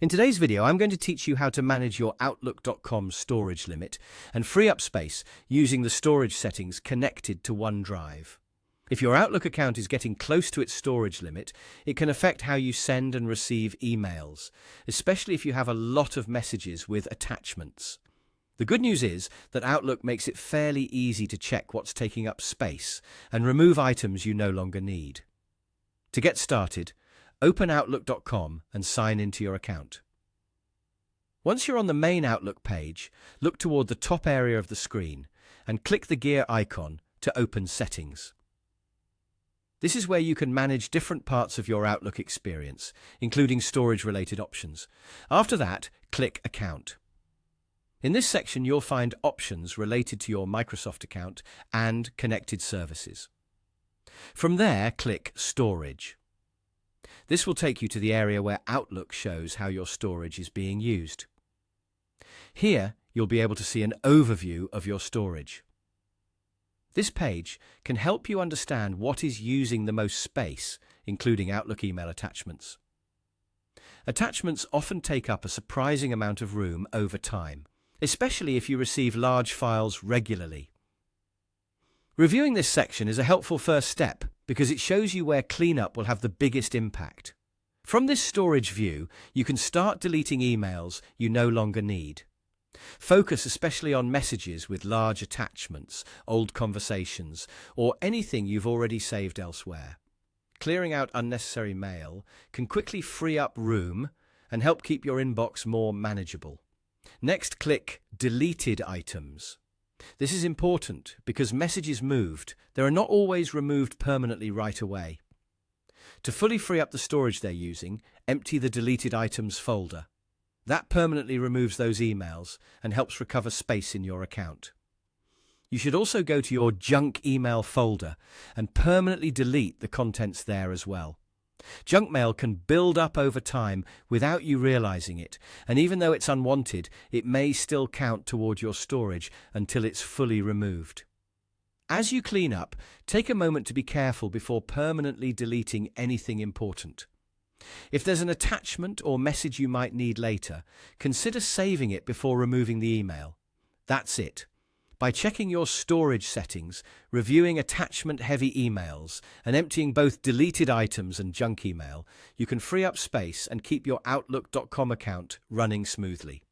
In today's video, I'm going to teach you how to manage your Outlook.com storage limit and free up space using the storage settings connected to OneDrive. If your Outlook account is getting close to its storage limit, it can affect how you send and receive emails, especially if you have a lot of messages with attachments. The good news is that Outlook makes it fairly easy to check what's taking up space and remove items you no longer need. To get started, open Outlook.com and sign into your account. Once you're on the main Outlook page, look toward the top area of the screen and click the gear icon to open Settings. This is where you can manage different parts of your Outlook experience, including storage-related options. After that, click Account. In this section, you'll find options related to your Microsoft account and connected services. From there, click Storage. This will take you to the area where Outlook shows how your storage is being used. Here, you'll be able to see an overview of your storage. This page can help you understand what is using the most space, including Outlook email attachments. Attachments often take up a surprising amount of room over time, especially if you receive large files regularly. Reviewing this section is a helpful first step because it shows you where cleanup will have the biggest impact. From this storage view, you can start deleting emails you no longer need. Focus especially on messages with large attachments, old conversations, or anything you've already saved elsewhere. Clearing out unnecessary mail can quickly free up room and help keep your inbox more manageable. Next, click Deleted Items. This is important because messages moved, they are not always removed permanently right away. To fully free up the storage they're using, empty the Deleted Items folder. That permanently removes those emails and helps recover space in your account. You should also go to your Junk Email folder and permanently delete the contents there as well. Junk mail can build up over time without you realizing it, and even though it's unwanted, it may still count toward your storage until it's fully removed. As you clean up, take a moment to be careful before permanently deleting anything important. If there's an attachment or message you might need later, consider saving it before removing the email. That's it. By checking your storage settings, reviewing attachment-heavy emails, and emptying both deleted items and junk email, you can free up space and keep your Outlook.com account running smoothly.